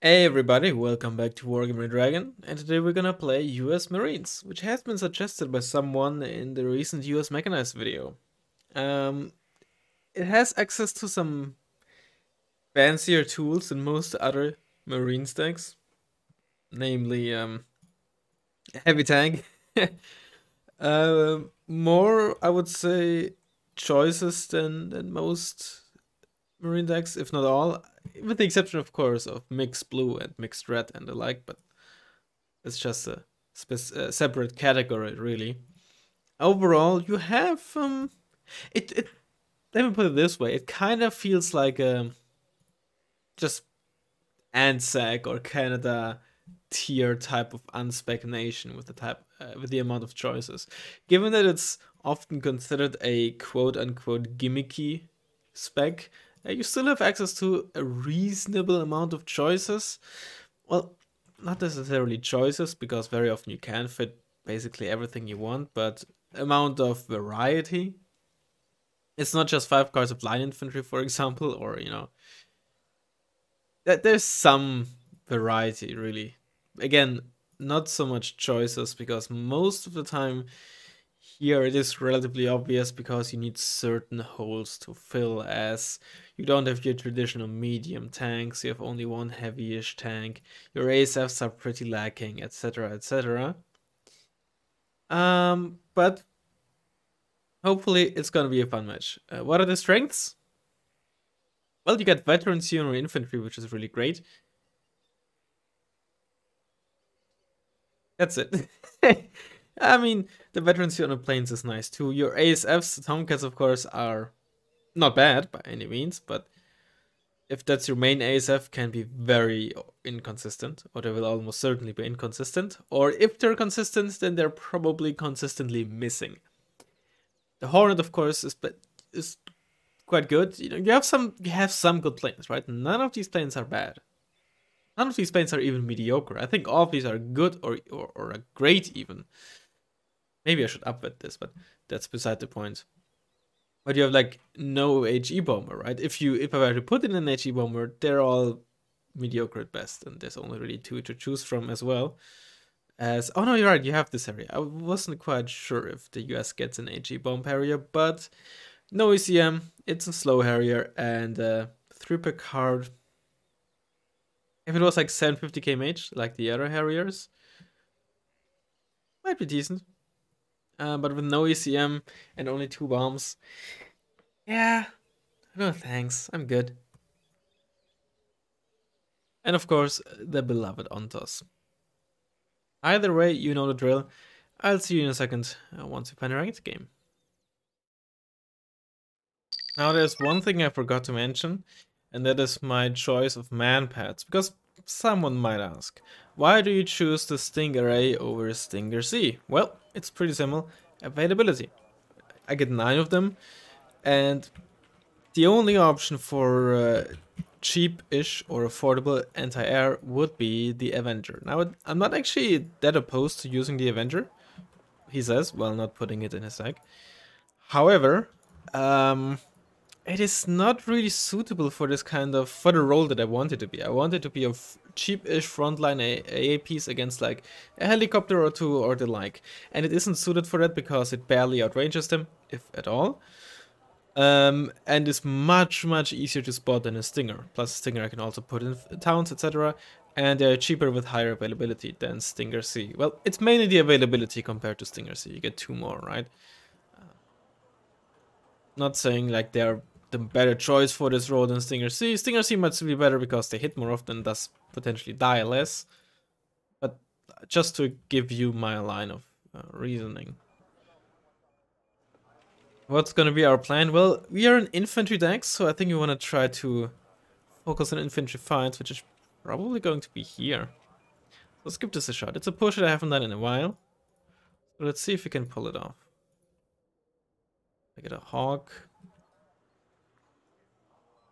Hey everybody, welcome back to Wargaming Dragon, and today we're gonna play US Marines, which has been suggested by someone in the recent US Mechanized video. Um, it has access to some fancier tools than most other Marine stacks, namely heavy tank. More, I would say, choices than most Marine decks, if not all, with the exception, of course, of mixed blue and mixed red and the like, but it's just a separate category, really. Overall, you have it. Let me put it this way: it kind of feels like just ANZAC or Canada tier type of unspec nation with with the amount of choices. Given that it's often considered a quote unquote gimmicky spec, you still have access to a reasonable amount of choices. Well, not necessarily choices, because very often you can fit basically everything you want, but amount of variety. It's not just 5 cards of line infantry, for example, or that there's some variety really. Again, not so much choices, because most of the time here it is relatively obvious, because you need certain holes to fill, as you don't have your traditional medium tanks, you have only one heavy-ish tank, your ASFs are pretty lacking, etc, etc. But hopefully it's gonna be a fun match. What are the strengths? Well, you get veteran senior infantry, which is really great. That's it. I mean, the veteran senior planes is nice too. Your ASFs, Tomcats, of course, are not bad by any means, but if that's your main ASF, can be very inconsistent, or they will almost certainly be inconsistent. Or if they're consistent, then they're probably consistently missing. The Hornet, of course, is quite good. You have some good planes, right? None of these planes are bad. None of these planes are even mediocre. I think all of these are good or are great even. Maybe I should upvote this, but that's beside the point. But you have like no HE bomber, right? If I were to put in an HE bomber, they're all mediocre at best, and there's only really two to choose from as well. As oh no, you're right, you have this area. I wasn't quite sure if the US gets an HE bomb area, but no ECM. It's a slow Harrier, and 3 per card. If it was like 750 kmh, like the other Harriers, might be decent. But with no ECM and only 2 bombs, yeah, no thanks, I'm good. And of course, the beloved Ontos. Either way, you know the drill. I'll see you in a second once we find a ranked game. Now, there's one thing I forgot to mention, and that is my choice of man pads. Because someone might ask, why do you choose the Stinger A over Stinger C? Well, it's pretty simple: availability. I get 9 of them, and the only option for cheap-ish or affordable anti-air would be the Avenger. Now, I'm not actually that opposed to using the Avenger, he says, while not putting it in his deck. However, it is not really suitable for this for the role that I want it to be. I want it to be a cheap-ish frontline AAPs against like a helicopter or two or the like. And it isn't suited for that because it barely outranges them, if at all. And is much easier to spot than a Stinger. Plus Stinger I can also put in towns, etc. And they're cheaper with higher availability than Stinger C. Well, it's mainly the availability compared to Stinger C. You get 2 more, right? Not saying like they're the better choice for this role than Stinger C. Stinger C might still be better because they hit more often, thus potentially die less. But just to give you my line of reasoning. What's gonna be our plan? Well, we are an infantry deck, so I think we want to try to focus on infantry fights, which is probably going to be here. Let's give this a shot. It's a push that I haven't done in a while. So let's see if we can pull it off. I get a hawk.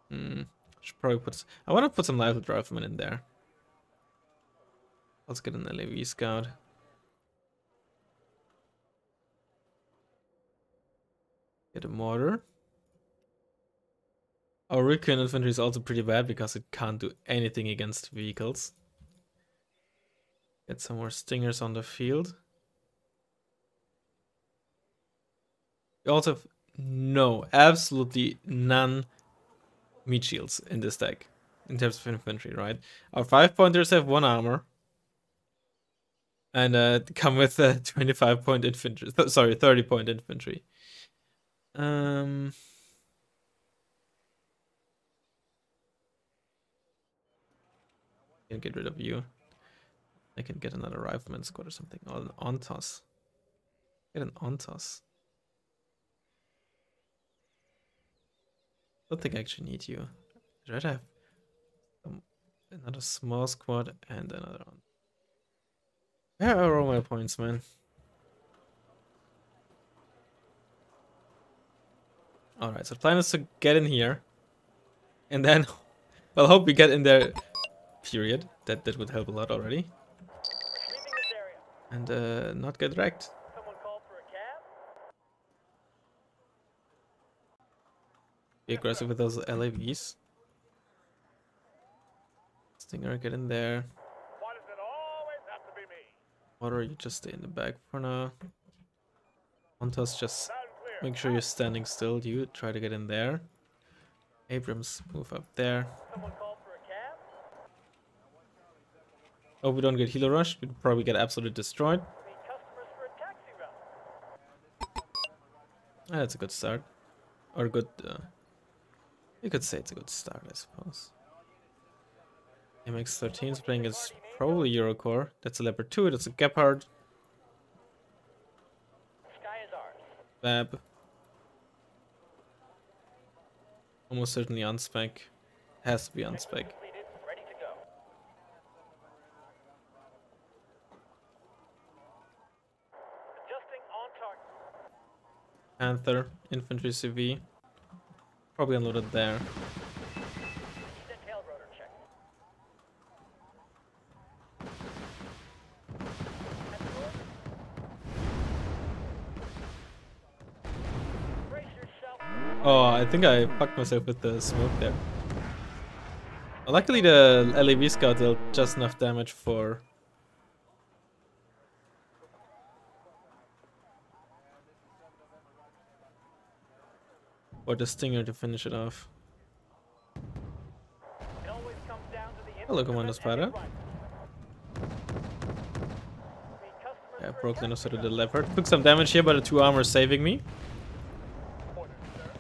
Should probably I want to put some rifle riflemen in there. Let's get an LAV scout. Get a mortar. Our recon infantry is also pretty bad because it can't do anything against vehicles. Get some more stingers on the field. We also have absolutely none meat shields in this deck in terms of infantry, right? Our 5-pointers have 1 armor and come with 25-point infantry. Sorry, 30-point infantry. Can get rid of you. I can get another rifleman squad or something. Or an Ontos. Get an Ontos. Don't think I actually need you. I'd rather have another small squad and another one. Where are all my points, man? Alright, so the plan is to get in here. And then, well, hope we get in there, period. That would help a lot already. And not get wrecked. Be aggressive with those LAVs. Stinger, get in there. Why does it always have to be me? Water, you just stay in the back for now. Montas, just make sure you're standing still. You try to get in there. Abrams, move up there. Someone called for a cab? Oh, we don't get healer rush. We'd probably get absolutely destroyed. Need customers for a taxi route. That's a good start. Or good, you could say it's a good start, I suppose. MX-13 is playing as probably Eurocore. That's a Leopard 2, that's a Gepard. Sky is ours. Bab. Almost certainly on spec. Has to be on spec. Completed, ready to go. Adjusting on target. Panther, infantry CV. Probably unloaded there. Set tail rotor check. Brace yourself. Oh, I think I fucked myself with the smoke there. Well, luckily the LAV scout dealt just enough damage for... or the Stinger to finish it off. It always comes down to the Hello, Commander Spada. Need customers Yeah, for a broke the taxi nose of the route. Leopard. Took some damage here, but the 2 armor saving me. Orders, sir.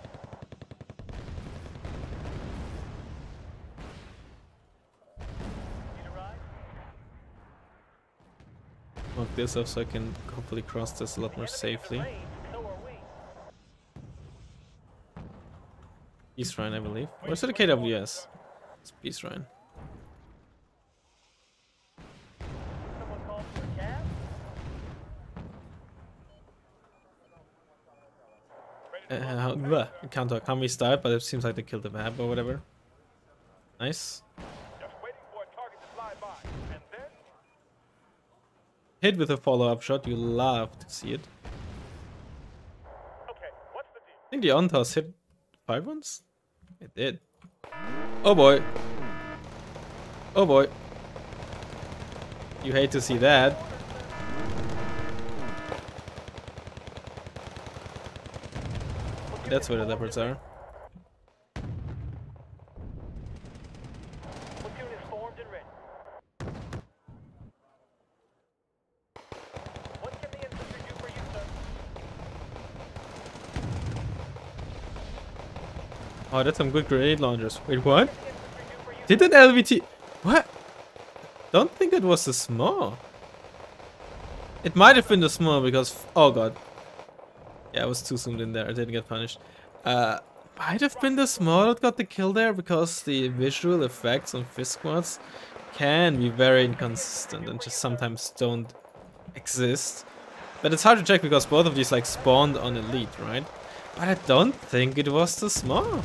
Need a ride? Mark this off so I can hopefully cross this a lot more safely. Lane, so are we. Peace Rhine, I believe. Where's the KWS? It's Peace Rhine. Someone called for a cab? I can't talk how many died, but it seems like they killed the Vab or whatever. Nice. Just waiting for a target to fly by. And then Hit with a follow-up shot, you love to see it. okay, what's the deal? I think the Ontas hit 5 ones? It did. Oh boy. Oh boy. You hate to see that. That's where the leopards are. Platoon is formed and ready. What can the infantry do for you, sir? Oh, that's some good grenade launchers. Wait, what? What can the infantry do for you? Did an LVT... What? Don't think it was the small. It might have been the small because... Oh god. Yeah, I was too zoomed in there. I didn't get punished. Might have been the small that got the kill there because the visual effects on fist squads can be very inconsistent and just sometimes don't exist. But it's hard to check because both of these like spawned on elite, right? But I don't think it was the small.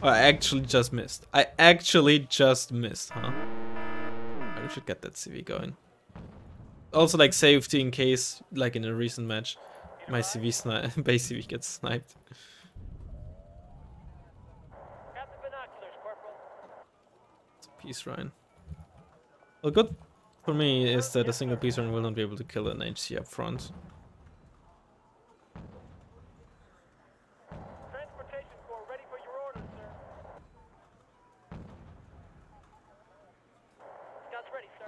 Oh, I actually just missed. I actually just missed, huh? We should get that CV going. Also, like, safety in case, like in a recent match, My CV snipe, base CV gets sniped. Got the binoculars, Corporal. It's a peace run. Well, good for me is that a single peace run will not be able to kill an HC up front. Transportation Corps ready for your orders, sir. Scouts ready, sir.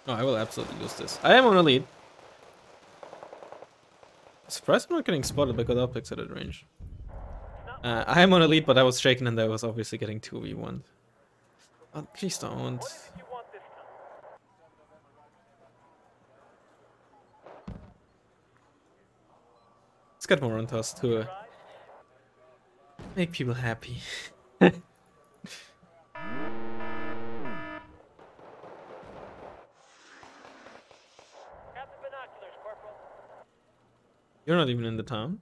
No, I will absolutely lose this. I am on a lead. Surprised I'm not getting spotted by good optics at that range. I am on a lead, but I was shaken and I was obviously getting 2v1. Oh, please don't. What is it you want this time? Let's get more on toss to Right? make people happy. Got the binoculars, Corporal. You're not even in the town.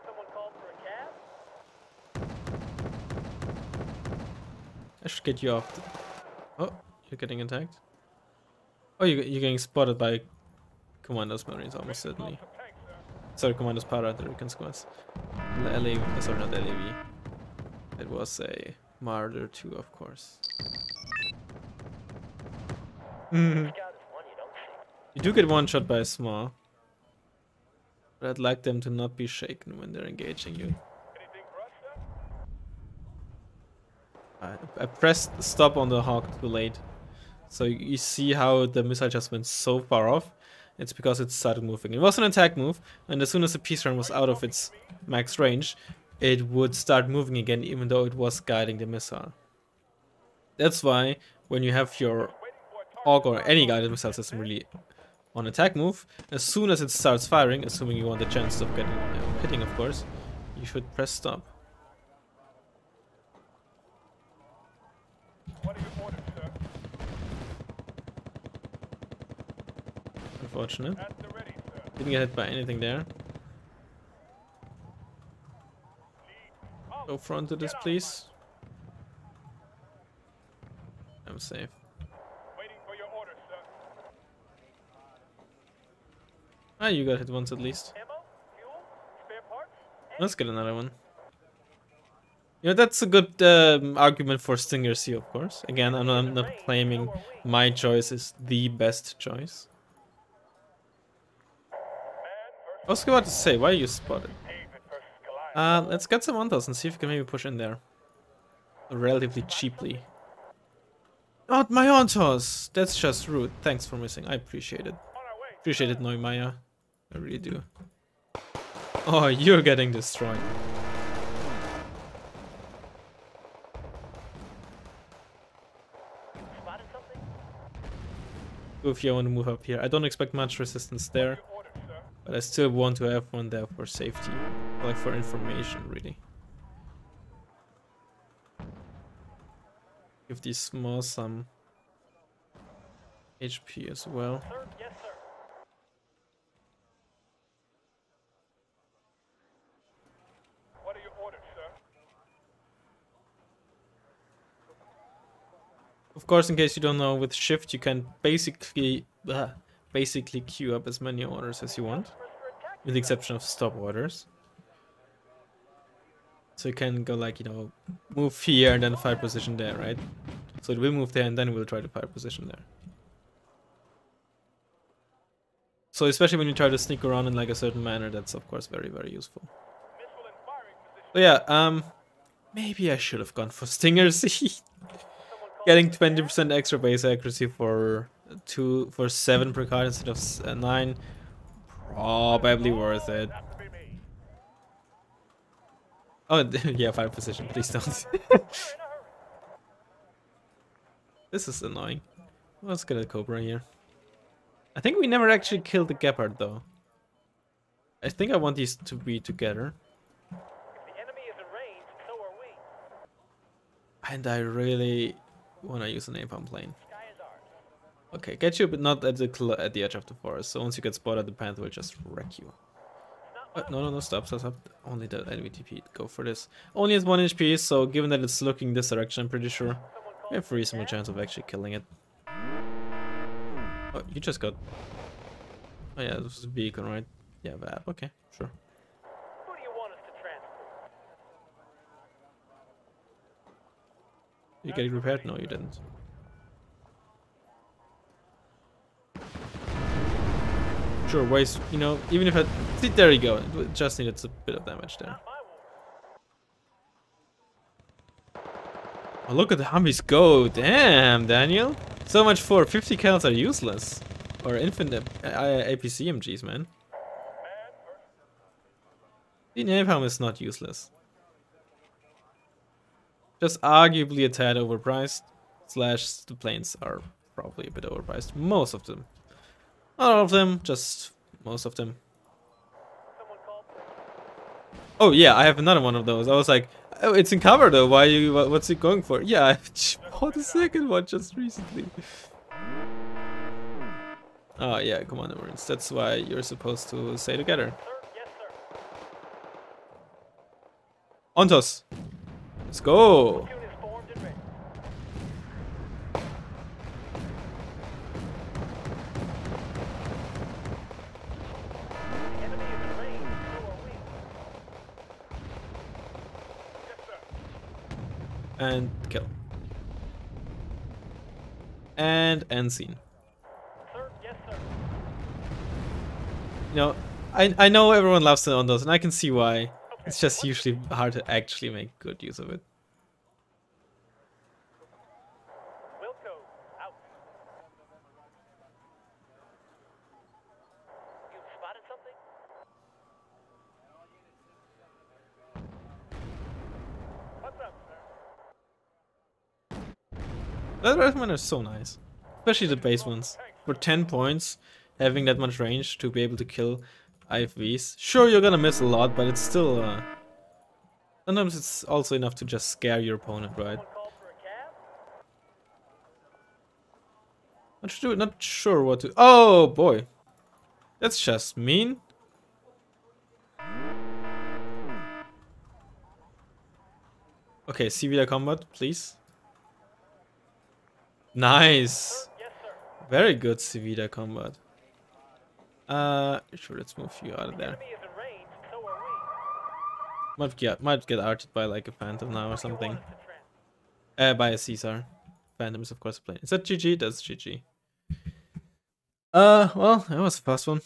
Someone called for a cab? I should get you off. Oh, you're getting attacked. Oh, you're getting spotted by Commandos Marines almost certainly. Some tanks, sir. Sorry, Commandos Para, the Recon squads. LAV, sorry, not LAV. It was a Marder 2, of course. Scout is one you don't see. You do get one shot by a small. But I'd like them to not be shaken when they're engaging you. Anything for us, sir? I pressed stop on the Hawk too late. So you see how the missile just went so far off. It's because it started moving. It was an attack move, and as soon as the peace run was out of its max range, it would start moving again, even though it was guiding the missile. That's why when you have your Hawk or any guided missile system really on attack move, as soon as it starts firing, assuming you want the chance of getting hitting, of course, you should press stop. What are your orders, sir? Unfortunate. At the ready, sir. Didn't get hit by anything there. Go front to this, please. I'm safe. Waiting for your orders, sir. Ah, you got hit once at least. Ammo, fuel, spare parts. Let's get another one. You know, that's a good argument for Stinger C, of course. Again, I'm not claiming my choice is the best choice. I was about to say, why are you spotted? David versus Goliath. Let's get some 1000, see if we can maybe push in there. Relatively cheaply. Not my Ontos! That's just rude. Thanks for missing. I appreciate it. On our way. Appreciate it, Neumeier. I really do. Oh, you're getting destroyed. Spotted something? Goofy, I want to move up here. I don't expect much resistance there. Your orders, sir. But I still want to have one there for safety. Like for information, really. Give these small some HP as well. Sir, yes, sir. What are your orders, sir? Of course, in case you don't know, with shift you can basically queue up as many orders as you want, First for attack. with the exception of stop orders. So you can go like, you know, move here and then fire position there, right? So it will move there and then we'll try to fire position there. So especially when you try to sneak around in like a certain manner, that's of course very, very useful. Missile and firing position. So yeah, maybe I should have gone for Stinger C. Someone called Getting for a cab? 20% extra base accuracy for 7 per card instead of 9, probably worth it. Has to be me. Oh yeah, fire position, please don't. We're in a hurry. This is annoying. Let's get a Cobra here. I think we never actually killed the Gepard though. I think I want these to be together. If the enemy is in range, so are we. And I really want to use an napalm plane. Sky is ours. Okay, get you, but not at the edge of the forest. So once you get spotted, the Panther will just wreck you. No, stop. Only the LVTP. Go for this. Only has 1 HP, so given that it's looking this direction, I'm pretty sure we have a reasonable chance of actually killing it. Oh, you just got... Oh yeah, this was a beacon, right? Yeah, bad. Okay, sure. Who do you want us to transport? You get it repaired? No, you didn't. Sure, waste, you know, even if I... See, there you go. It just needed a bit of damage there. Not my war. Oh, look at the Humvees go. Damn, Daniel. So much for 50 cals are useless. Or infinite APCMGs, man. The napalm is not useless. Just arguably a tad overpriced. Slash, the planes are probably a bit overpriced. Most of them. Not all of them, just most of them. Someone called for Oh yeah, I have another one of those. I was like, oh, it's in cover though. Why you? What's it going for? Yeah, I bought the second one just recently. Oh yeah, come on, Marines. That's why you're supposed to stay together. sir. Yes, sir. Ontos, let's go. Platoon is formed and ready. The enemy is in range. So are we. Yes, sir. And kill. And end scene. Sir, yes, sir. You know, I know everyone loves the Ontos, and I can see why. It's just usually hard to actually make good use of it. Wilco, out. You spotted something? What's up, sir? The Razzmann are so nice, especially the base ones. For 10 points, having that much range to be able to kill IFVs. Sure, you're gonna miss a lot, but it's still. Sometimes it's also enough to just scare your opponent, right? Someone called for a cab? Not sure what to. Oh boy, that's just mean. Okay, CVI combat, please. Nice. Yes, sir. Very good Civita combat. Sure, let's move you out of there. Enemy is in range. So are we. Might get arched by like a Phantom now or You something. want us to transport? By a Caesar. Phantom is of course a plane. Is that GG? That's GG. Well, that was the first one.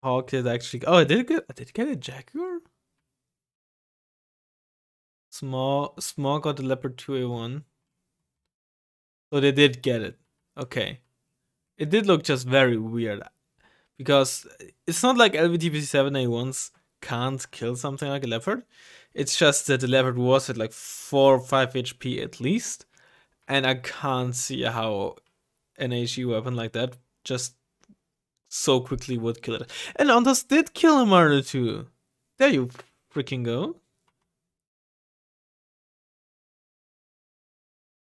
Hawk did actually. Oh, I did get a Jaguar? Small got the Leopard 2A1. So they did get it. Okay. It did look just very weird. Because it's not like LVTP7A1s can't kill something like a Leopard. It's just that the Leopard was at like 4 or 5 HP at least. And I can't see how an HE weapon like that just so quickly would kill it. And Ontos did kill a Martyr too. There you freaking go.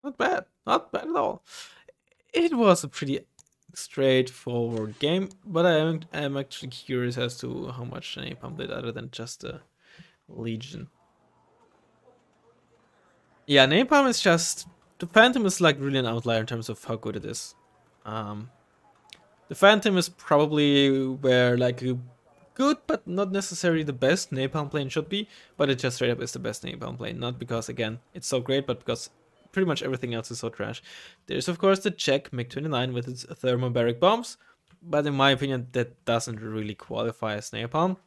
Not bad. Not bad at all. It was a pretty straightforward game, but I am actually curious as to how much Napalm did other than just a Legion. Yeah, Napalm is just... The Phantom is like really an outlier in terms of how good it is. The Phantom is probably where like a good but not necessarily the best Napalm plane should be, but it just straight up is the best Napalm plane. Not because, again, it's so great, but because pretty much everything else is so trash. There's of course the Czech MiG-29 with its thermobaric bombs, but in my opinion that doesn't really qualify as Napalm.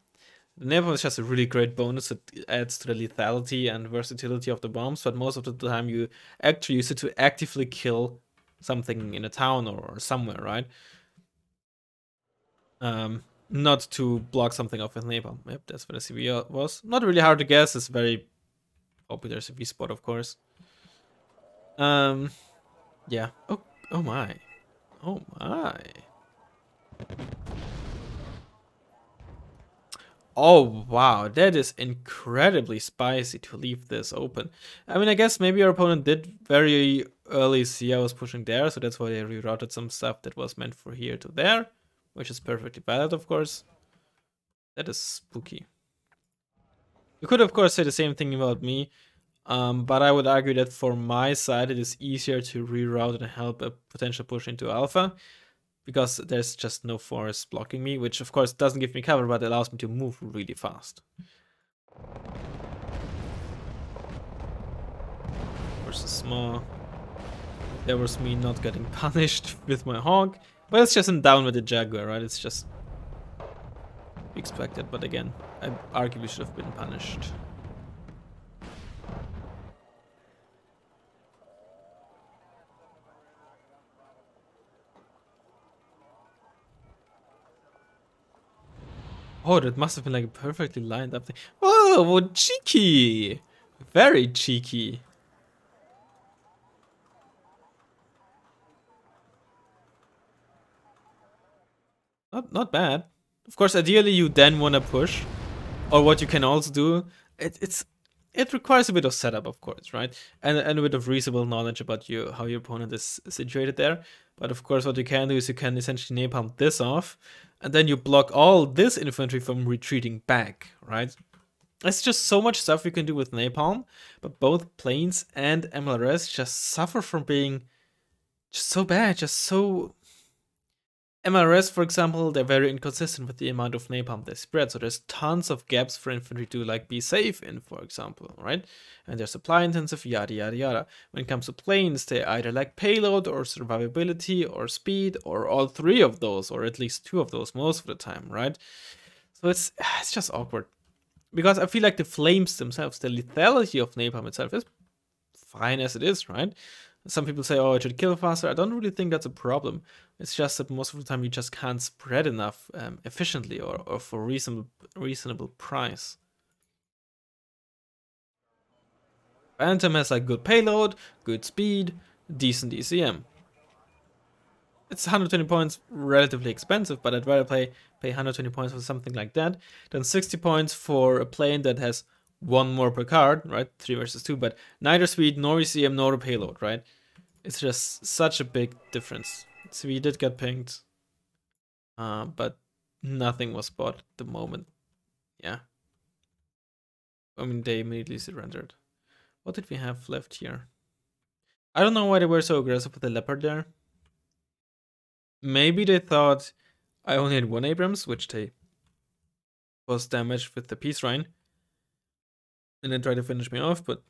The Napalm is just a really great bonus that adds to the lethality and versatility of the bombs, but most of the time you actually use it to actively kill something in a town or somewhere, right? Not to block something off with Napalm. Yep, that's what the CV was. Not really hard to guess, it's very popular CV spot, of course. Yeah. Oh my. Oh my. Oh wow, that is incredibly spicy to leave this open. I mean, I guess maybe our opponent did very early see I was pushing there, so that's why they rerouted some stuff that was meant for here to there, which is perfectly valid, of course. That is spooky. You could, of course, say the same thing about me. But I would argue that for my side, it is easier to reroute and help a potential push into alpha, because there's just no forest blocking me, which of course doesn't give me cover, but allows me to move really fast. Versus small. There was me not getting punished with my hog, but it's just in down with the jaguar, right? It's just expected, but again, I arguably should have been punished. Oh, that must have been like a perfectly lined up thing. Whoa, cheeky! Very cheeky. Not bad. Of course, ideally you then want to push. Or what you can also do, it requires a bit of setup, of course, right? And a bit of reasonable knowledge about how your opponent is situated there. But of course, what you can do is you can essentially napalm this off, and then you block all this infantry from retreating back, right? It's just so much stuff you can do with napalm, but both planes and MLRS just suffer from being just so bad, just so... MRS, for example, they're very inconsistent with the amount of napalm they spread, so there's tons of gaps for infantry to like be safe in, for example, right? And they're supply intensive, yada yada yada. When it comes to planes, they either lack payload or survivability or speed or all three of those, or at least two of those most of the time, right? So it's just awkward. Because I feel like the flames themselves, the lethality of napalm itself is fine as it is, right? Some people say, oh, it should kill faster. I don't really think that's a problem. It's just that most of the time you just can't spread enough efficiently or for reasonable price. Phantom has like good payload, good speed, decent ECM. It's 120 points, relatively expensive, but I'd rather pay 120 points for something like that than 60 points for a plane that has one more per card, right? 3 versus 2, but neither speed nor ECM nor payload, right? It's just such a big difference. So we did get pinged, but nothing was spot at the moment. Yeah. I mean, they immediately surrendered. What did we have left here? I don't know why they were so aggressive with the leopard there. Maybe they thought I only had one Abrams, which they was damaged with the Peace Rhine, and then tried to finish me off, but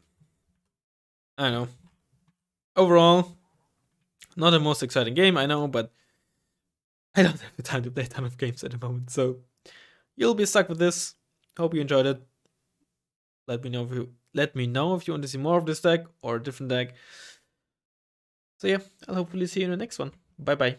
I don't know. Overall, not the most exciting game, I know, but I don't have the time to play a ton of games at the moment, so you'll be stuck with this. Hope you enjoyed it. Let me know if you want to see more of this deck or a different deck. So yeah, I'll hopefully see you in the next one. Bye bye.